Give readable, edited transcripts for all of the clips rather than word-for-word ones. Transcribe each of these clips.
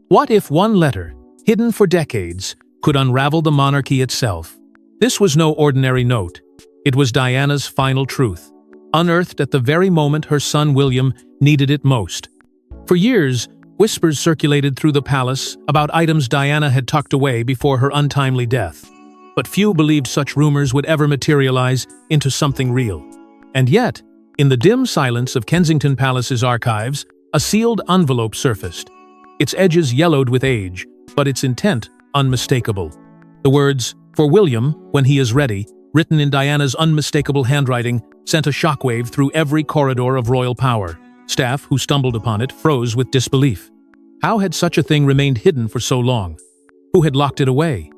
What if one letter, hidden for decades, could unravel the monarchy itself? This was no ordinary note. It was Diana's final truth, unearthed at the very moment her son William needed it most. For years, whispers circulated through the palace about items Diana had tucked away before her untimely death. But few believed such rumors would ever materialize into something real. And yet, in the dim silence of Kensington Palace's archives, a sealed envelope surfaced. Its edges yellowed with age, but its intent unmistakable. The words, "For William, when he is ready," written in Diana's unmistakable handwriting, sent a shockwave through every corridor of royal power. Staff who stumbled upon it froze with disbelief. How had such a thing remained hidden for so long? Who had locked it away?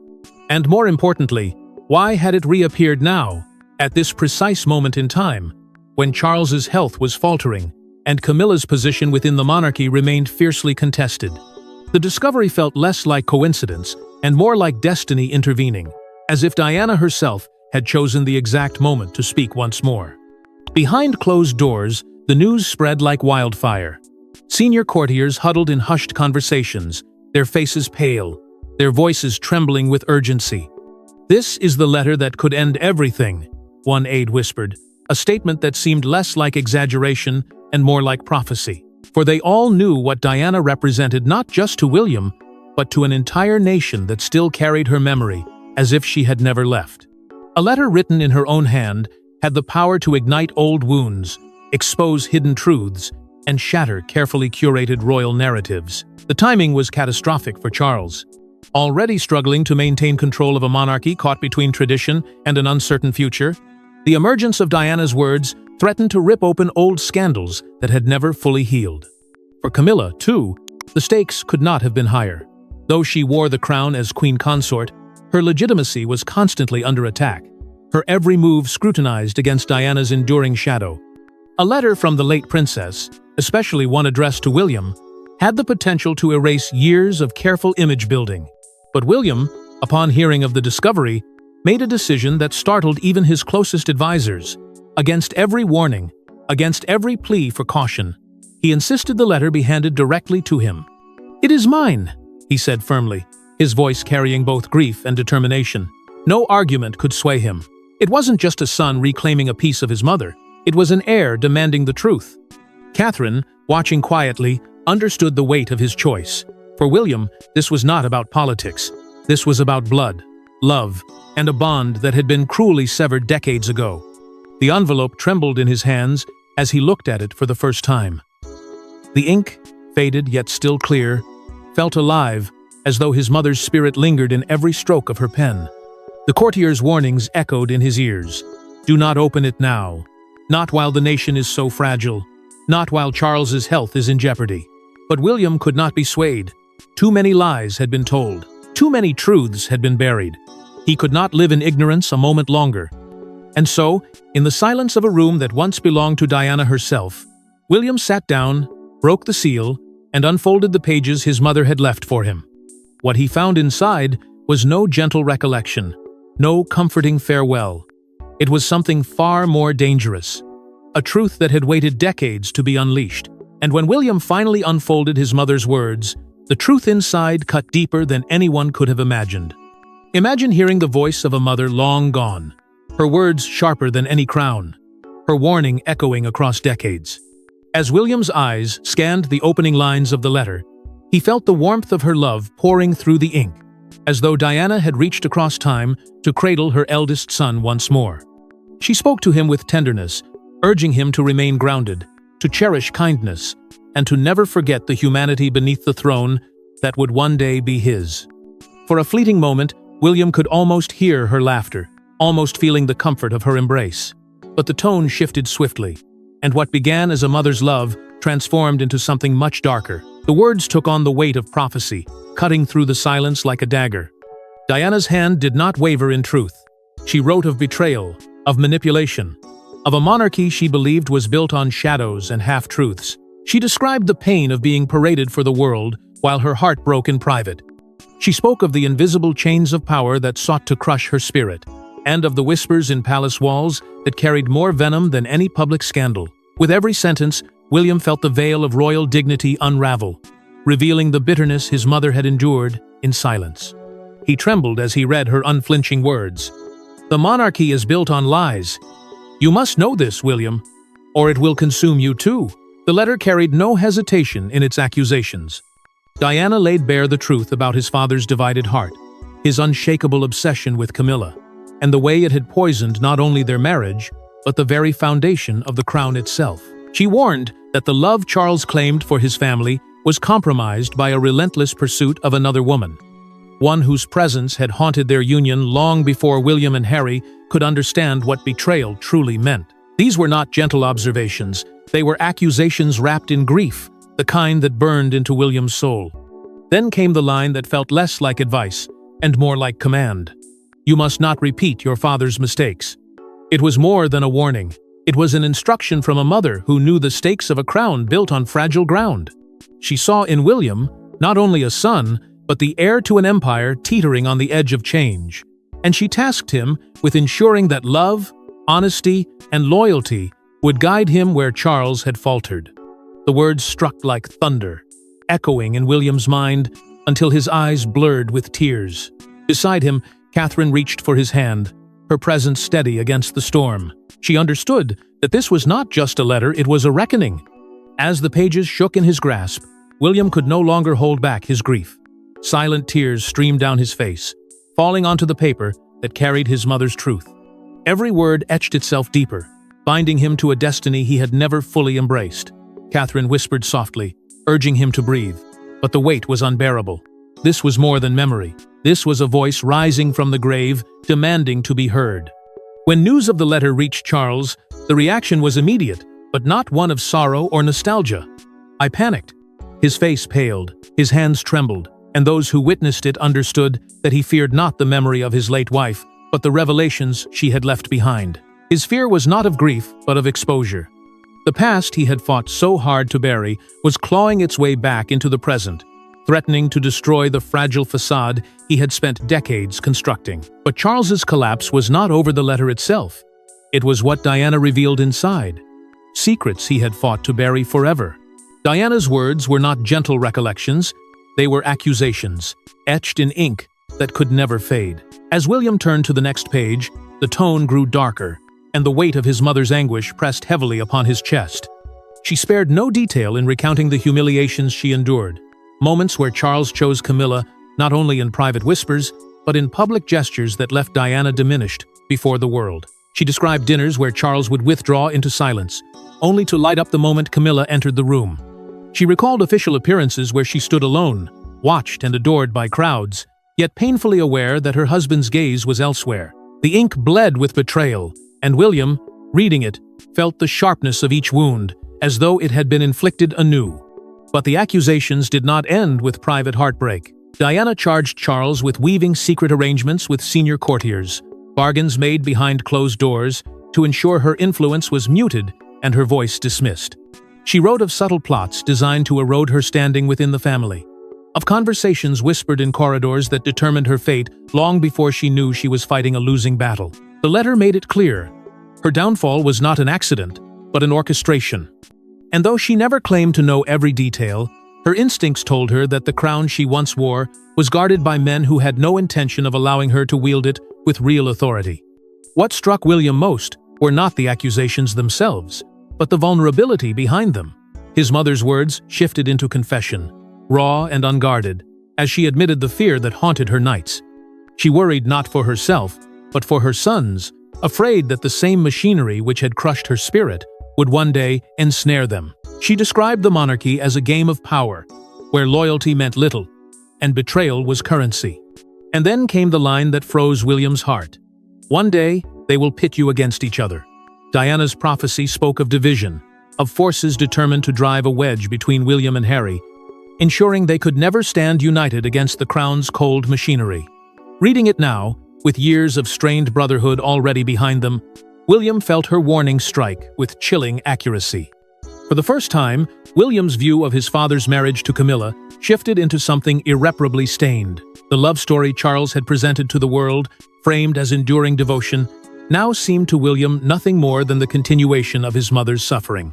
And more importantly, why had it reappeared now, at this precise moment in time, when Charles's health was faltering and Camilla's position within the monarchy remained fiercely contested? The discovery felt less like coincidence and more like destiny intervening, as if Diana herself had chosen the exact moment to speak once more. Behind closed doors, the news spread like wildfire. Senior courtiers huddled in hushed conversations, their faces pale, their voices trembling with urgency. "This is the letter that could end everything," one aide whispered, a statement that seemed less like exaggeration and more like prophecy. For they all knew what Diana represented not just to William, but to an entire nation that still carried her memory, as if she had never left. A letter written in her own hand had the power to ignite old wounds, expose hidden truths, and shatter carefully curated royal narratives. The timing was catastrophic for Charles. Already struggling to maintain control of a monarchy caught between tradition and an uncertain future, the emergence of Diana's words threatened to rip open old scandals that had never fully healed. For Camilla, too, the stakes could not have been higher. Though she wore the crown as queen consort, her legitimacy was constantly under attack, her every move scrutinized against Diana's enduring shadow. A letter from the late princess, especially one addressed to William, had the potential to erase years of careful image building. But William, upon hearing of the discovery, made a decision that startled even his closest advisors. Against every warning, against every plea for caution, he insisted the letter be handed directly to him. "It is mine," he said firmly, his voice carrying both grief and determination. No argument could sway him. It wasn't just a son reclaiming a piece of his mother. It was an heir demanding the truth. Catherine, watching quietly, understood the weight of his choice. For William, this was not about politics. This was about blood, love, and a bond that had been cruelly severed decades ago. The envelope trembled in his hands as he looked at it for the first time. The ink, faded yet still clear, felt alive, as though his mother's spirit lingered in every stroke of her pen. The courtier's warnings echoed in his ears. "Do not open it now. Not while the nation is so fragile. Not while Charles's health is in jeopardy." But William could not be swayed. Too many lies had been told. Too many truths had been buried. He could not live in ignorance a moment longer. And so, in the silence of a room that once belonged to Diana herself, William sat down, broke the seal, and unfolded the pages his mother had left for him. What he found inside was no gentle recollection, no comforting farewell. It was something far more dangerous, a truth that had waited decades to be unleashed. And when William finally unfolded his mother's words, the truth inside cut deeper than anyone could have imagined. Imagine hearing the voice of a mother long gone, her words sharper than any crown, her warning echoing across decades. As William's eyes scanned the opening lines of the letter, he felt the warmth of her love pouring through the ink, as though Diana had reached across time to cradle her eldest son once more. She spoke to him with tenderness, urging him to remain grounded, to cherish kindness, and to never forget the humanity beneath the throne that would one day be his. For a fleeting moment, William could almost hear her laughter, almost feeling the comfort of her embrace. But the tone shifted swiftly, and what began as a mother's love transformed into something much darker. The words took on the weight of prophecy, cutting through the silence like a dagger. Diana's hand did not waver in truth. She wrote of betrayal, of manipulation, of a monarchy she believed was built on shadows and half-truths. She described the pain of being paraded for the world while her heart broke in private. She spoke of the invisible chains of power that sought to crush her spirit, and of the whispers in palace walls that carried more venom than any public scandal. With every sentence, William felt the veil of royal dignity unravel. revealing the bitterness his mother had endured in silence. He trembled as he read her unflinching words. "The monarchy is built on lies. You must know this, William, or it will consume you too." The letter carried no hesitation in its accusations. Diana laid bare the truth about his father's divided heart, his unshakable obsession with Camilla, and the way it had poisoned not only their marriage, but the very foundation of the crown itself. She warned that the love Charles claimed for his family was compromised by a relentless pursuit of another woman, one whose presence had haunted their union long before William and Harry could understand what betrayal truly meant. These were not gentle observations, they were accusations wrapped in grief, the kind that burned into William's soul. Then came the line that felt less like advice and more like command. "You must not repeat your father's mistakes." It was more than a warning. It was an instruction from a mother who knew the stakes of a crown built on fragile ground. She saw in William not only a son, but the heir to an empire teetering on the edge of change. And she tasked him with ensuring that love, honesty, and loyalty would guide him where Charles had faltered. The words struck like thunder, echoing in William's mind until his eyes blurred with tears. Beside him, Catherine reached for his hand, her presence steady against the storm. She understood that this was not just a letter, it was a reckoning. As the pages shook in his grasp, William could no longer hold back his grief. Silent tears streamed down his face, falling onto the paper that carried his mother's truth. Every word etched itself deeper, binding him to a destiny he had never fully embraced. Catherine whispered softly, urging him to breathe, but the weight was unbearable. This was more than memory. This was a voice rising from the grave, demanding to be heard. When news of the letter reached Charles, the reaction was immediate, but not one of sorrow or nostalgia. "I panicked." His face paled, his hands trembled, and those who witnessed it understood that he feared not the memory of his late wife, but the revelations she had left behind. His fear was not of grief, but of exposure. The past he had fought so hard to bury was clawing its way back into the present, threatening to destroy the fragile facade he had spent decades constructing. But Charles's collapse was not over the letter itself. It was what Diana revealed inside. Secrets he had fought to bury forever. Diana's words were not gentle recollections, they were accusations, etched in ink that could never fade. As William turned to the next page, the tone grew darker, and the weight of his mother's anguish pressed heavily upon his chest. She spared no detail in recounting the humiliations she endured, moments where Charles chose Camilla not only in private whispers, but in public gestures that left Diana diminished before the world. She described dinners where Charles would withdraw into silence, only to light up the moment Camilla entered the room. She recalled official appearances where she stood alone, watched and adored by crowds, yet painfully aware that her husband's gaze was elsewhere. The ink bled with betrayal, and William, reading it, felt the sharpness of each wound, as though it had been inflicted anew. But the accusations did not end with private heartbreak. Diana charged Charles with weaving secret arrangements with senior courtiers, bargains made behind closed doors to ensure her influence was muted and her voice dismissed. She wrote of subtle plots designed to erode her standing within the family, of conversations whispered in corridors that determined her fate long before she knew she was fighting a losing battle. The letter made it clear. Her downfall was not an accident, but an orchestration. And though she never claimed to know every detail, her instincts told her that the crown she once wore was guarded by men who had no intention of allowing her to wield it with real authority. What struck William most were not the accusations themselves, but the vulnerability behind them. His mother's words shifted into confession, raw and unguarded, as she admitted the fear that haunted her nights. She worried not for herself, but for her sons, afraid that the same machinery which had crushed her spirit would one day ensnare them. She described the monarchy as a game of power, where loyalty meant little, and betrayal was currency. And then came the line that froze William's heart. "One day, they will pit you against each other." Diana's prophecy spoke of division, of forces determined to drive a wedge between William and Harry, ensuring they could never stand united against the crown's cold machinery. Reading it now, with years of strained brotherhood already behind them, William felt her warning strike with chilling accuracy. For the first time, William's view of his father's marriage to Camilla shifted into something irreparably stained. The love story Charles had presented to the world, framed as enduring devotion, now seemed to William nothing more than the continuation of his mother's suffering.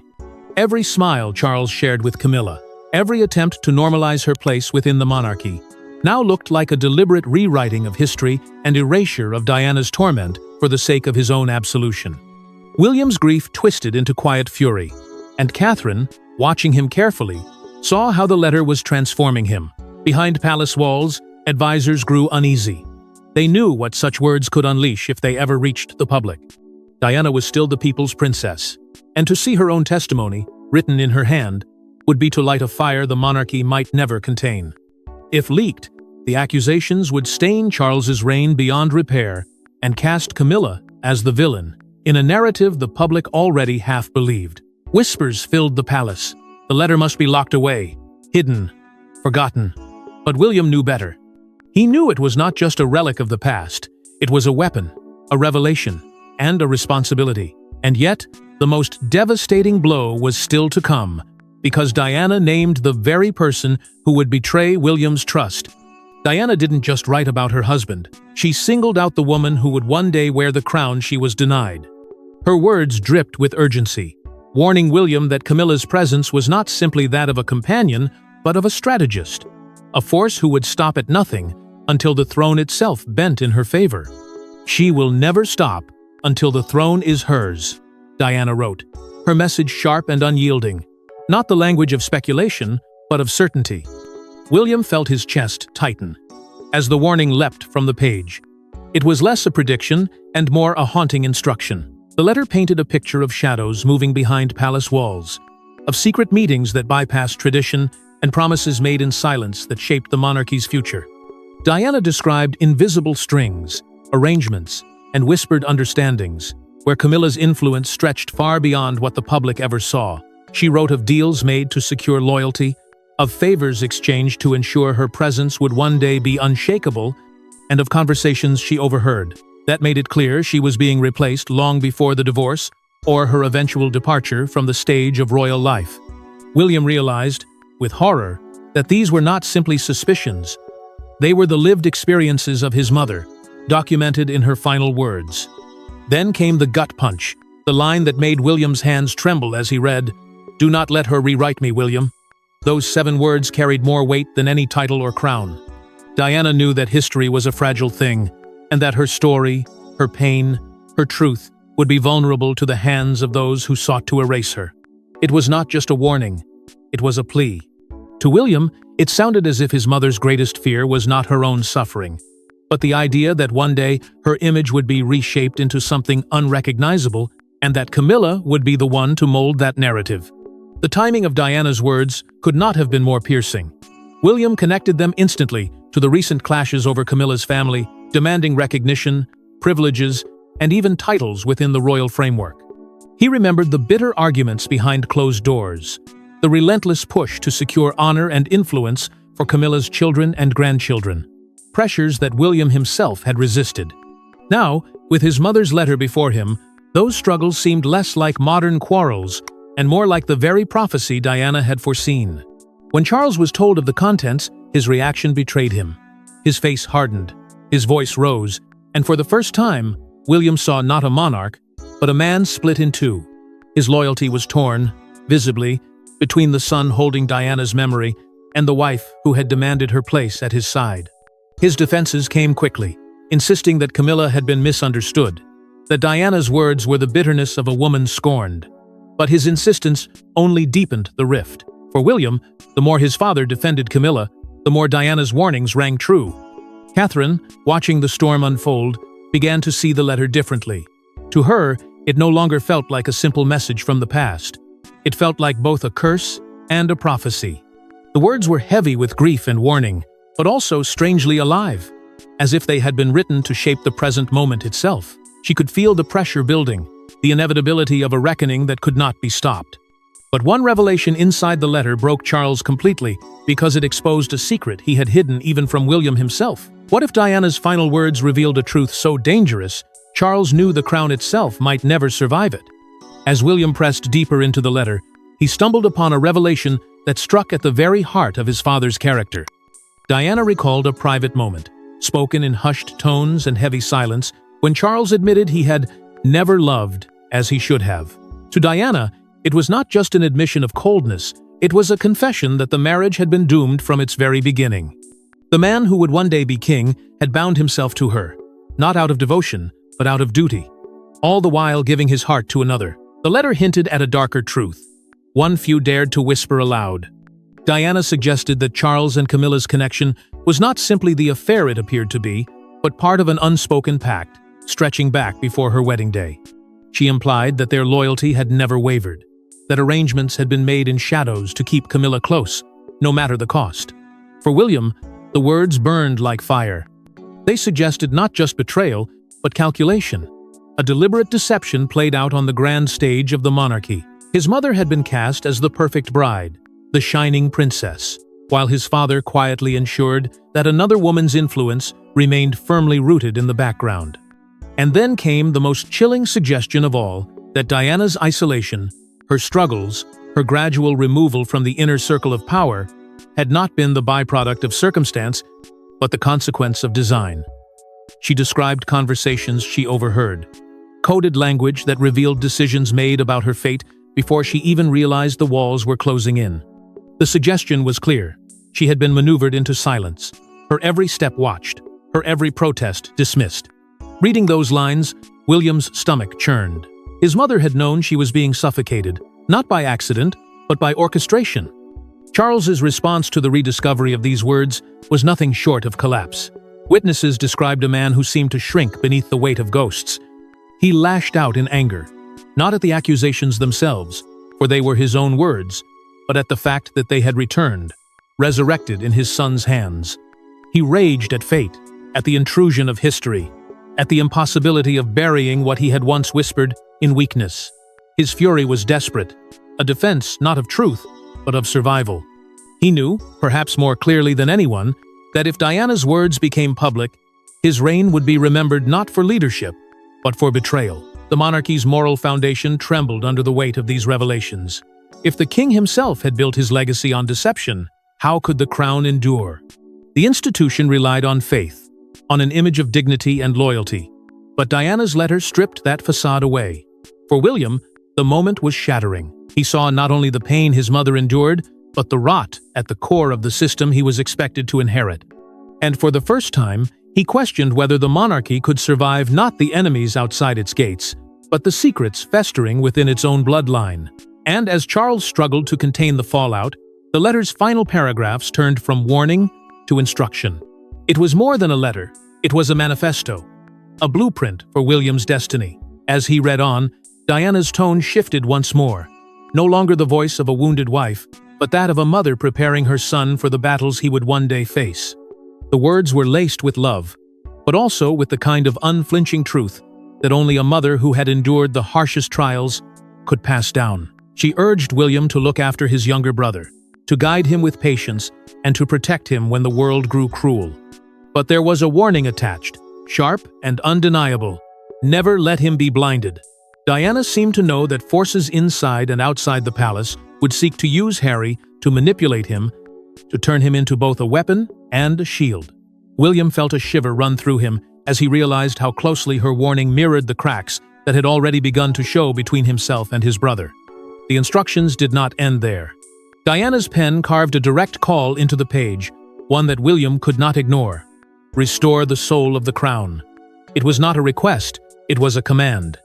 Every smile Charles shared with Camilla, Every attempt to normalize her place within the monarchy now looked like a deliberate rewriting of history and erasure of Diana's torment for the sake of his own absolution. William's grief twisted into quiet fury, and Catherine, watching him carefully, saw how the letter was transforming him. Behind palace walls, advisors grew uneasy. They knew what such words could unleash if they ever reached the public. Diana was still the people's princess, and to see her own testimony, written in her hand, would be to light a fire the monarchy might never contain. If leaked, the accusations would stain Charles's reign beyond repair and cast Camilla as the villain, in a narrative the public already half believed. Whispers filled the palace. The letter must be locked away, hidden, forgotten. But William knew better. He knew it was not just a relic of the past. It was a weapon, a revelation, and a responsibility. And yet, the most devastating blow was still to come, because Diana named the very person who would betray William's trust. Diana didn't just write about her husband. She singled out the woman who would one day wear the crown she was denied. Her words dripped with urgency, warning William that Camilla's presence was not simply that of a companion, but of a strategist, a force who would stop at nothing until the throne itself bent in her favor. "She will never stop until the throne is hers," Diana wrote, her message sharp and unyielding. Not the language of speculation, but of certainty. William felt his chest tighten as the warning leapt from the page. It was less a prediction and more a haunting instruction. The letter painted a picture of shadows moving behind palace walls, of secret meetings that bypassed tradition and promises made in silence that shaped the monarchy's future. Diana described invisible strings, arrangements, and whispered understandings, where Camilla's influence stretched far beyond what the public ever saw. She wrote of deals made to secure loyalty, of favors exchanged to ensure her presence would one day be unshakable, and of conversations she overheard that made it clear she was being replaced long before the divorce or her eventual departure from the stage of royal life. William realized, with horror, that these were not simply suspicions. They were the lived experiences of his mother, documented in her final words. Then came the gut punch, the line that made William's hands tremble as he read, "Do not let her rewrite me, William." Those 7 words carried more weight than any title or crown. Diana knew that history was a fragile thing, and that her story, her pain, her truth would be vulnerable to the hands of those who sought to erase her. It was not just a warning, it was a plea. To William, it sounded as if his mother's greatest fear was not her own suffering, but the idea that one day her image would be reshaped into something unrecognizable, and that Camilla would be the one to mold that narrative. The timing of Diana's words could not have been more piercing. William connected them instantly to the recent clashes over Camilla's family, demanding recognition, privileges, and even titles within the royal framework. He remembered the bitter arguments behind closed doors, the relentless push to secure honor and influence for Camilla's children and grandchildren, pressures that William himself had resisted. Now, with his mother's letter before him, those struggles seemed less like modern quarrels and more like the very prophecy Diana had foreseen. When Charles was told of the contents, his reaction betrayed him. His face hardened, his voice rose, and for the first time, William saw not a monarch, but a man split in two. His loyalty was torn, visibly, between the son holding Diana's memory and the wife who had demanded her place at his side. His defenses came quickly, insisting that Camilla had been misunderstood, that Diana's words were the bitterness of a woman scorned. But his insistence only deepened the rift. For William, the more his father defended Camilla, the more Diana's warnings rang true. Catherine, watching the storm unfold, began to see the letter differently. To her, it no longer felt like a simple message from the past. It felt like both a curse and a prophecy. The words were heavy with grief and warning, but also strangely alive, as if they had been written to shape the present moment itself. She could feel the pressure building, the inevitability of a reckoning that could not be stopped. But one revelation inside the letter broke Charles completely because it exposed a secret he had hidden even from William himself. What if Diana's final words revealed a truth so dangerous, Charles knew the crown itself might never survive it? As William pressed deeper into the letter, he stumbled upon a revelation that struck at the very heart of his father's character. Diana recalled a private moment, spoken in hushed tones and heavy silence, when Charles admitted he had never loved as he should have. To Diana, it was not just an admission of coldness, It was a confession that the marriage had been doomed from its very beginning. The man who would one day be king had bound himself to her, not out of devotion, but out of duty, all the while giving his heart to another. The letter hinted at a darker truth, one few dared to whisper aloud. Diana suggested that Charles and Camilla's connection was not simply the affair it appeared to be, but part of an unspoken pact, stretching back before her wedding day. She implied that their loyalty had never wavered, that arrangements had been made in shadows to keep Camilla close, no matter the cost. For William, the words burned like fire. They suggested not just betrayal, but calculation, a deliberate deception played out on the grand stage of the monarchy. His mother had been cast as the perfect bride, the shining princess, while his father quietly ensured that another woman's influence remained firmly rooted in the background. And then came the most chilling suggestion of all, that Diana's isolation, her struggles, her gradual removal from the inner circle of power, had not been the byproduct of circumstance, but the consequence of design. She described conversations she overheard, coded language that revealed decisions made about her fate before she even realized the walls were closing in. The suggestion was clear. She had been maneuvered into silence, her every step watched, her every protest dismissed. Reading those lines, William's stomach churned. His mother had known she was being suffocated, not by accident, but by orchestration. Charles's response to the rediscovery of these words was nothing short of collapse. Witnesses described a man who seemed to shrink beneath the weight of ghosts. He lashed out in anger, not at the accusations themselves, for they were his own words, but at the fact that they had returned, resurrected in his son's hands. He raged at fate, at the intrusion of history, at the impossibility of burying what he had once whispered in weakness. His fury was desperate, a defense not of truth, but of survival. He knew, perhaps more clearly than anyone, that if Diana's words became public, his reign would be remembered not for leadership, but for betrayal. The monarchy's moral foundation trembled under the weight of these revelations. If the king himself had built his legacy on deception, how could the crown endure? The institution relied on faith, on an image of dignity and loyalty. But Diana's letter stripped that facade away. For William, the moment was shattering. He saw not only the pain his mother endured, but the rot at the core of the system he was expected to inherit. And for the first time, he questioned whether the monarchy could survive not the enemies outside its gates, but the secrets festering within its own bloodline. And as Charles struggled to contain the fallout, the letter's final paragraphs turned from warning to instruction. It was more than a letter, it was a manifesto, a blueprint for William's destiny. As he read on, Diana's tone shifted once more, no longer the voice of a wounded wife, but that of a mother preparing her son for the battles he would one day face. The words were laced with love, but also with the kind of unflinching truth that only a mother who had endured the harshest trials could pass down. She urged William to look after his younger brother, to guide him with patience, and to protect him when the world grew cruel. But there was a warning attached, sharp and undeniable: never let him be blinded. Diana seemed to know that forces inside and outside the palace would seek to use Harry to manipulate him, to turn him into both a weapon and a shield. William felt a shiver run through him as he realized how closely her warning mirrored the cracks that had already begun to show between himself and his brother. The instructions did not end there. Diana's pen carved a direct call into the page, one that William could not ignore: restore the soul of the crown. It was not a request, it was a command.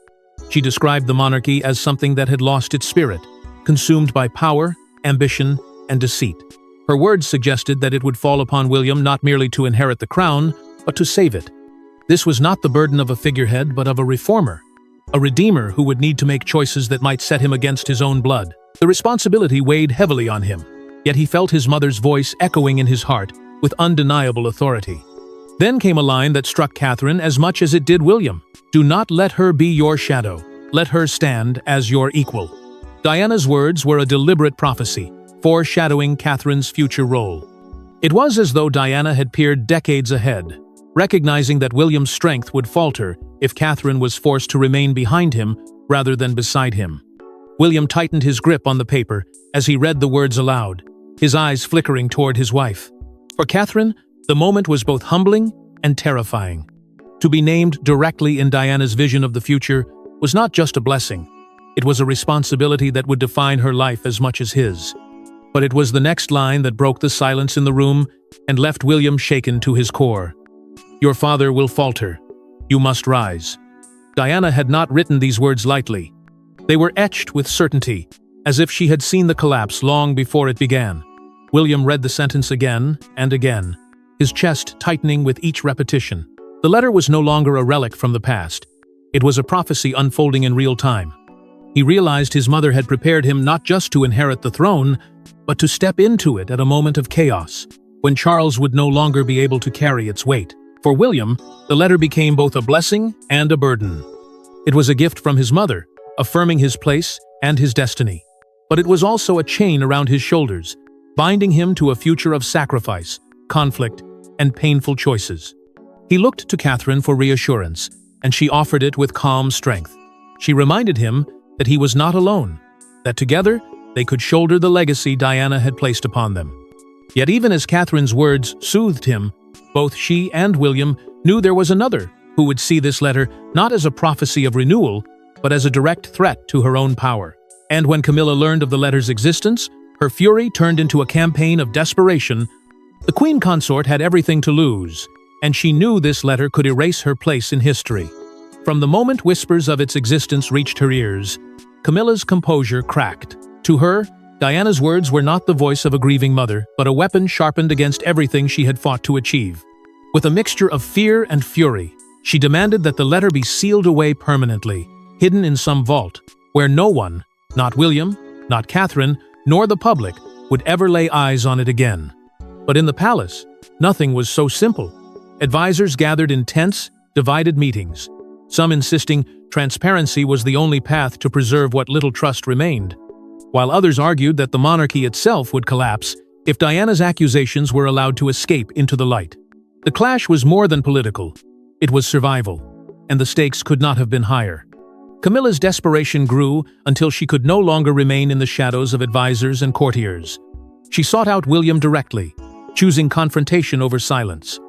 She described the monarchy as something that had lost its spirit, consumed by power, ambition, and deceit. Her words suggested that it would fall upon William not merely to inherit the crown, but to save it. This was not the burden of a figurehead, but of a reformer, a redeemer who would need to make choices that might set him against his own blood. The responsibility weighed heavily on him, yet he felt his mother's voice echoing in his heart with undeniable authority. Then came a line that struck Catherine as much as it did William: "Do not let her be your shadow. Let her stand as your equal." Diana's words were a deliberate prophecy, foreshadowing Catherine's future role. It was as though Diana had peered decades ahead, recognizing that William's strength would falter if Catherine was forced to remain behind him rather than beside him. William tightened his grip on the paper as he read the words aloud, his eyes flickering toward his wife. For Catherine, the moment was both humbling and terrifying. To be named directly in Diana's vision of the future was not just a blessing, it was a responsibility that would define her life as much as his. But it was the next line that broke the silence in the room and left William shaken to his core. "Your father will falter. You must rise." Diana had not written these words lightly. They were etched with certainty, as if she had seen the collapse long before it began. William read the sentence again and again, his chest tightening with each repetition. The letter was no longer a relic from the past. It was a prophecy unfolding in real time. He realized his mother had prepared him not just to inherit the throne, but to step into it at a moment of chaos, when Charles would no longer be able to carry its weight. For William, the letter became both a blessing and a burden. It was a gift from his mother, affirming his place and his destiny. But it was also a chain around his shoulders, binding him to a future of sacrifice, conflict, and painful choices. He looked to Catherine for reassurance, and she offered it with calm strength. She reminded him that he was not alone, that together they could shoulder the legacy Diana had placed upon them. Yet even as Catherine's words soothed him, both she and William knew there was another who would see this letter not as a prophecy of renewal, but as a direct threat to her own power. And when Camilla learned of the letter's existence, her fury turned into a campaign of desperation. The queen consort had everything to lose, and she knew this letter could erase her place in history. From the moment whispers of its existence reached her ears, Camilla's composure cracked. To her, Diana's words were not the voice of a grieving mother, but a weapon sharpened against everything she had fought to achieve. With a mixture of fear and fury, she demanded that the letter be sealed away permanently, hidden in some vault, where no one, not William, not Catherine, nor the public, would ever lay eyes on it again. But in the palace, nothing was so simple. Advisors gathered in tense, divided meetings, some insisting transparency was the only path to preserve what little trust remained, while others argued that the monarchy itself would collapse if Diana's accusations were allowed to escape into the light. The clash was more than political. It was survival, and the stakes could not have been higher. Camilla's desperation grew until she could no longer remain in the shadows of advisors and courtiers. She sought out William directly, choosing confrontation over silence.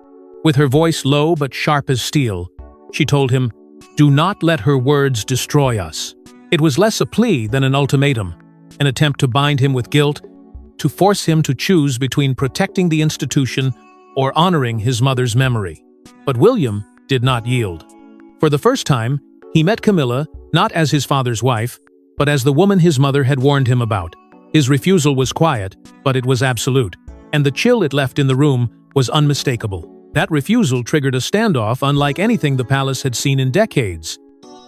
With her voice low but sharp as steel, she told him, "Do not let her words destroy us." It was less a plea than an ultimatum, an attempt to bind him with guilt, to force him to choose between protecting the institution or honoring his mother's memory. But William did not yield. For the first time, he met Camilla not as his father's wife, but as the woman his mother had warned him about. His refusal was quiet, but it was absolute, and the chill it left in the room was unmistakable. That refusal triggered a standoff unlike anything the palace had seen in decades.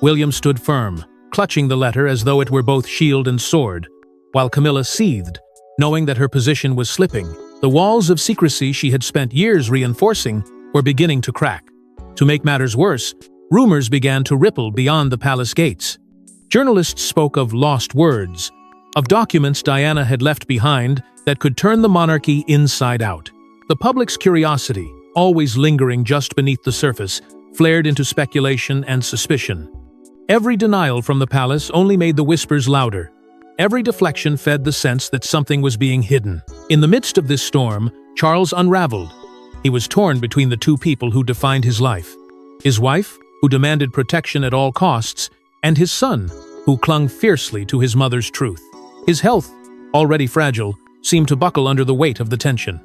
William stood firm, clutching the letter as though it were both shield and sword, while Camilla seethed, knowing that her position was slipping. The walls of secrecy she had spent years reinforcing were beginning to crack. To make matters worse, rumors began to ripple beyond the palace gates. Journalists spoke of lost words, of documents Diana had left behind that could turn the monarchy inside out. The public's curiosity, always lingering just beneath the surface, flared into speculation and suspicion. Every denial from the palace only made the whispers louder. Every deflection fed the sense that something was being hidden. In the midst of this storm, Charles unraveled. He was torn between the two people who defined his life. His wife, who demanded protection at all costs, and his son, who clung fiercely to his mother's truth. His health, already fragile, seemed to buckle under the weight of the tension.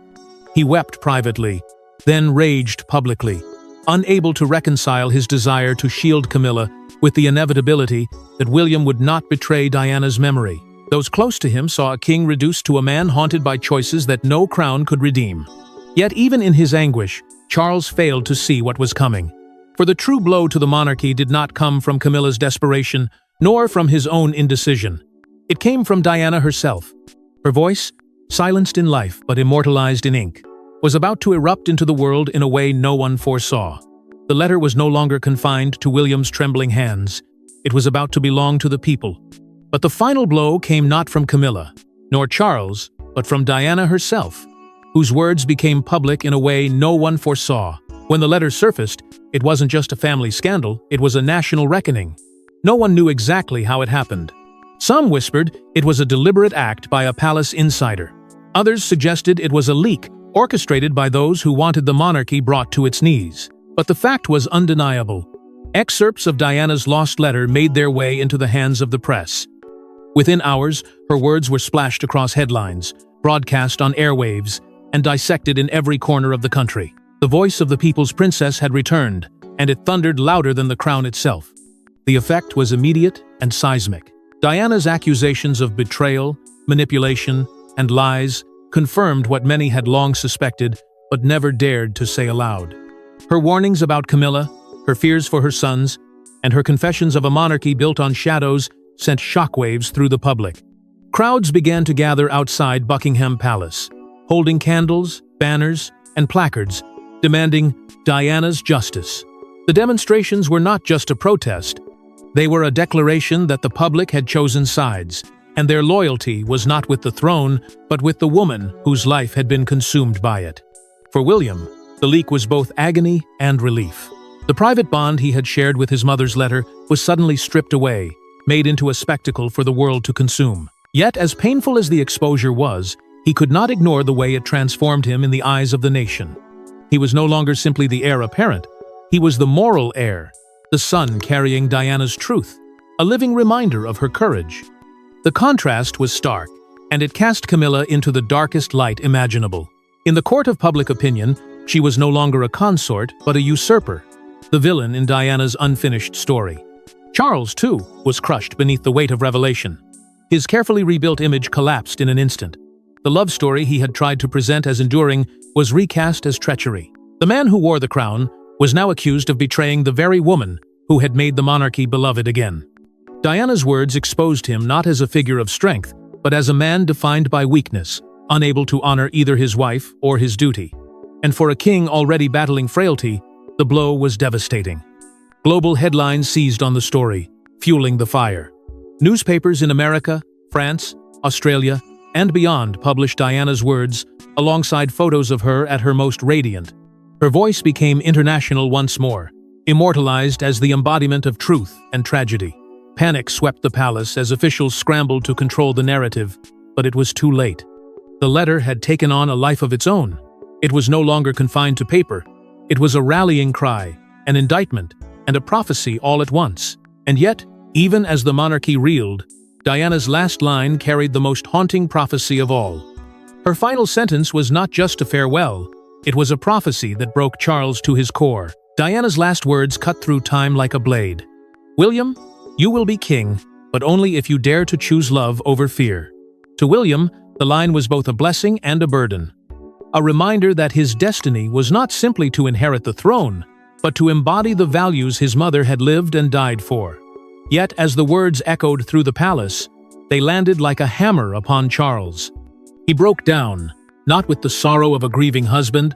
He wept privately, then raged publicly, unable to reconcile his desire to shield Camilla with the inevitability that William would not betray Diana's memory. Those close to him saw a king reduced to a man haunted by choices that no crown could redeem. Yet even in his anguish, Charles failed to see what was coming. For the true blow to the monarchy did not come from Camilla's desperation, nor from his own indecision. It came from Diana herself. Her voice, silenced in life but immortalized in ink, was about to erupt into the world in a way no one foresaw. The letter was no longer confined to William's trembling hands. It was about to belong to the people. But the final blow came not from Camilla, nor Charles, but from Diana herself, whose words became public in a way no one foresaw. When the letter surfaced, it wasn't just a family scandal, it was a national reckoning. No one knew exactly how it happened. Some whispered it was a deliberate act by a palace insider. Others suggested it was a leak orchestrated by those who wanted the monarchy brought to its knees. But the fact was undeniable. Excerpts of Diana's lost letter made their way into the hands of the press. Within hours, her words were splashed across headlines, broadcast on airwaves, and dissected in every corner of the country. The voice of the people's princess had returned, and it thundered louder than the crown itself. The effect was immediate and seismic. Diana's accusations of betrayal, manipulation, and lies confirmed what many had long suspected but never dared to say aloud. Her warnings about Camilla, her fears for her sons, and her confessions of a monarchy built on shadows sent shockwaves through the public. Crowds began to gather outside Buckingham Palace, holding candles, banners, and placards, demanding Diana's justice. The demonstrations were not just a protest. They were a declaration that the public had chosen sides, and their loyalty was not with the throne, but with the woman whose life had been consumed by it. For William, the leak was both agony and relief. The private bond he had shared with his mother's letter was suddenly stripped away, made into a spectacle for the world to consume. Yet, as painful as the exposure was, he could not ignore the way it transformed him in the eyes of the nation. He was no longer simply the heir apparent. He was the moral heir, the son carrying Diana's truth, a living reminder of her courage. The contrast was stark, and it cast Camilla into the darkest light imaginable. In the court of public opinion, she was no longer a consort, but a usurper, the villain in Diana's unfinished story. Charles, too, was crushed beneath the weight of revelation. His carefully rebuilt image collapsed in an instant. The love story he had tried to present as enduring was recast as treachery. The man who wore the crown was now accused of betraying the very woman who had made the monarchy beloved again. Diana's words exposed him not as a figure of strength, but as a man defined by weakness, unable to honor either his wife or his duty. And for a king already battling frailty, the blow was devastating. Global headlines seized on the story, fueling the fire. Newspapers in America, France, Australia, and beyond published Diana's words alongside photos of her at her most radiant. Her voice became international once more, immortalized as the embodiment of truth and tragedy. Panic swept the palace as officials scrambled to control the narrative, but it was too late. The letter had taken on a life of its own. It was no longer confined to paper. It was a rallying cry, an indictment, and a prophecy all at once. And yet, even as the monarchy reeled, Diana's last line carried the most haunting prophecy of all. Her final sentence was not just a farewell, it was a prophecy that broke Charles to his core. Diana's last words cut through time like a blade. "William, you will be king, but only if you dare to choose love over fear." To William, the line was both a blessing and a burden. A reminder that his destiny was not simply to inherit the throne, but to embody the values his mother had lived and died for. Yet, as the words echoed through the palace, they landed like a hammer upon Charles. He broke down, not with the sorrow of a grieving husband,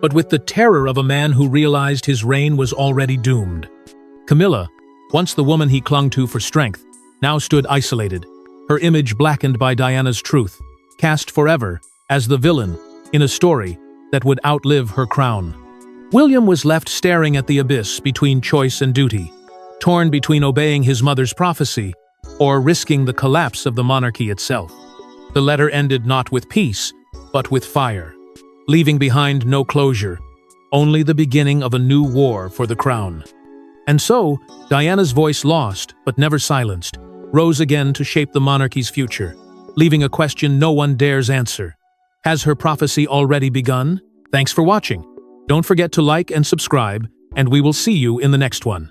but with the terror of a man who realized his reign was already doomed. Camilla, once the woman he clung to for strength, now stood isolated, her image blackened by Diana's truth, cast forever as the villain in a story that would outlive her crown. William was left staring at the abyss between choice and duty, torn between obeying his mother's prophecy or risking the collapse of the monarchy itself. The letter ended not with peace, but with fire, leaving behind no closure, only the beginning of a new war for the crown. And so, Diana's voice lost, but never silenced, rose again to shape the monarchy's future, leaving a question no one dares answer. Has her prophecy already begun? Thanks for watching. Don't forget to like and subscribe, and we will see you in the next one.